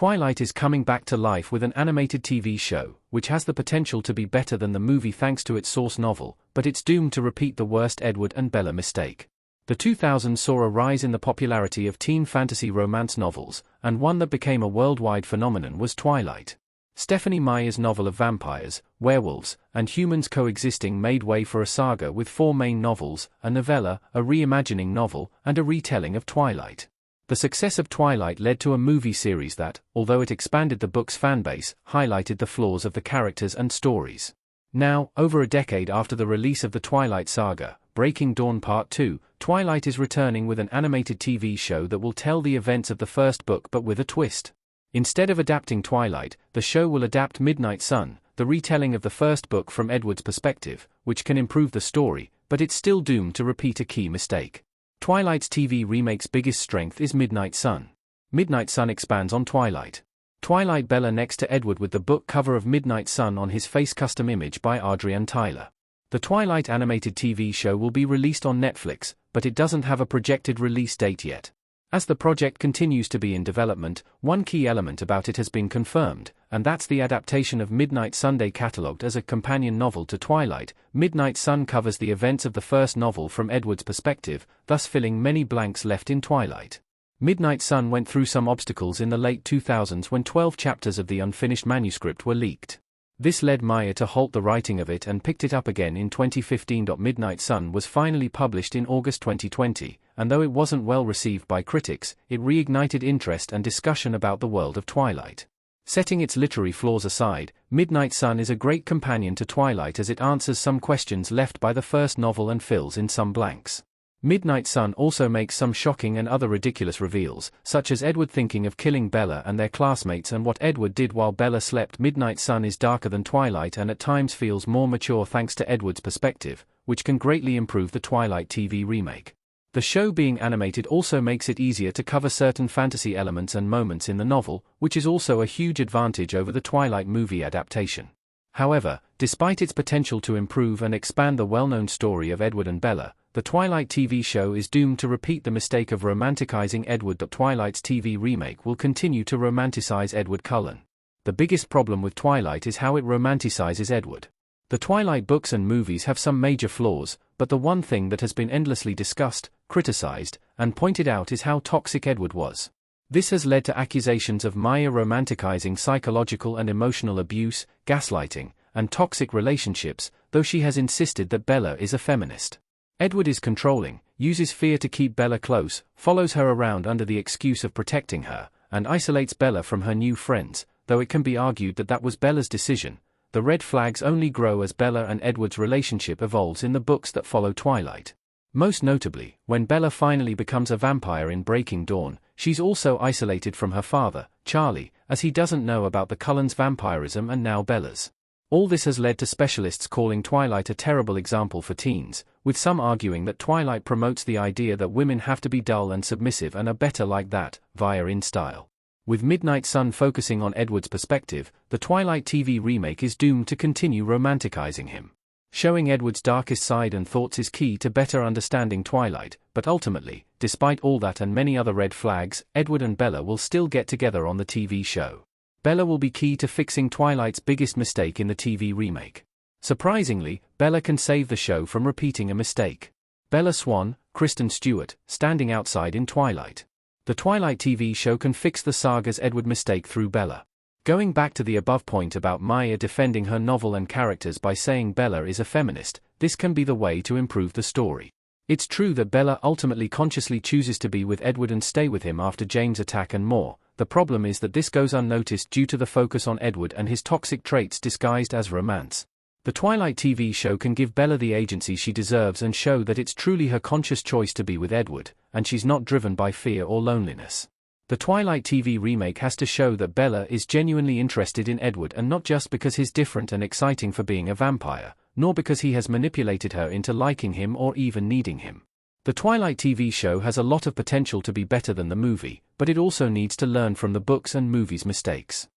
Twilight is coming back to life with an animated TV show, which has the potential to be better than the movie thanks to its source novel, but it's doomed to repeat the worst Edward and Bella mistake. The 2000s saw a rise in the popularity of teen fantasy romance novels, and one that became a worldwide phenomenon was Twilight. Stephenie Meyer's novel of vampires, werewolves, and humans coexisting made way for a saga with 4 main novels, a novella, a reimagining novel, and a retelling of Twilight. The success of Twilight led to a movie series that, although it expanded the book's fanbase, highlighted the flaws of the characters and stories. Now, over a decade after the release of the Twilight saga, Breaking Dawn Part 2, Twilight is returning with an animated TV show that will tell the events of the first book but with a twist. Instead of adapting Twilight, the show will adapt Midnight Sun, the retelling of the first book from Edward's perspective, which can improve the story, but it's still doomed to repeat a key mistake. Twilight's TV remake's biggest strength is Midnight Sun. Midnight Sun expands on Twilight. Twilight Bella next to Edward with the book cover of Midnight Sun on his face, custom image by Adrian Tyler. The Twilight animated TV show will be released on Netflix, but it doesn't have a projected release date yet. As the project continues to be in development, one key element about it has been confirmed, and that's the adaptation of Midnight Sunday catalogued as a companion novel to Twilight. Midnight Sun covers the events of the first novel from Edward's perspective, thus filling many blanks left in Twilight. Midnight Sun went through some obstacles in the late 2000s when 12 chapters of the unfinished manuscript were leaked. This led Meyer to halt the writing of it and picked it up again in 2015. Midnight Sun was finally published in August 2020, and though it wasn't well received by critics, it reignited interest and discussion about the world of Twilight. Setting its literary flaws aside, Midnight Sun is a great companion to Twilight as it answers some questions left by the first novel and fills in some blanks. Midnight Sun also makes some shocking and other ridiculous reveals, such as Edward thinking of killing Bella and their classmates and what Edward did while Bella slept. Midnight Sun is darker than Twilight and at times feels more mature thanks to Edward's perspective, which can greatly improve the Twilight TV remake. The show being animated also makes it easier to cover certain fantasy elements and moments in the novel, which is also a huge advantage over the Twilight movie adaptation. However, despite its potential to improve and expand the well-known story of Edward and Bella, the Twilight TV show is doomed to repeat the mistake of romanticizing Edward. Twilight's TV remake will continue to romanticize Edward Cullen. The biggest problem with Twilight is how it romanticizes Edward. The Twilight books and movies have some major flaws, but the one thing that has been endlessly discussed, criticized, and pointed out is how toxic Edward was. This has led to accusations of Maya romanticizing psychological and emotional abuse, gaslighting, and toxic relationships, though she has insisted that Bella is a feminist. Edward is controlling, uses fear to keep Bella close, follows her around under the excuse of protecting her, and isolates Bella from her new friends, though it can be argued that that was Bella's decision. The red flags only grow as Bella and Edward's relationship evolves in the books that follow Twilight. Most notably, when Bella finally becomes a vampire in Breaking Dawn, she's also isolated from her father, Charlie, as he doesn't know about the Cullens' vampirism and now Bella's. All this has led to specialists calling Twilight a terrible example for teens, with some arguing that Twilight promotes the idea that women have to be dull and submissive and are better like that, via in-style. With Midnight Sun focusing on Edward's perspective, the Twilight TV remake is doomed to continue romanticizing him. Showing Edward's darkest side and thoughts is key to better understanding Twilight, but ultimately, despite all that and many other red flags, Edward and Bella will still get together on the TV show. Bella will be key to fixing Twilight's biggest mistake in the TV remake. Surprisingly, Bella can save the show from repeating a mistake. Bella Swan, Kristen Stewart, standing outside in Twilight. The Twilight TV show can fix the saga's Edward mistake through Bella. Going back to the above point about Maya defending her novel and characters by saying Bella is a feminist, this can be the way to improve the story. It's true that Bella ultimately consciously chooses to be with Edward and stay with him after James' attack and more. The problem is that this goes unnoticed due to the focus on Edward and his toxic traits disguised as romance. The Twilight TV show can give Bella the agency she deserves and show that it's truly her conscious choice to be with Edward, and she's not driven by fear or loneliness. The Twilight TV remake has to show that Bella is genuinely interested in Edward and not just because he's different and exciting for being a vampire, nor because he has manipulated her into liking him or even needing him. The Twilight TV show has a lot of potential to be better than the movie, but it also needs to learn from the books and movies' mistakes.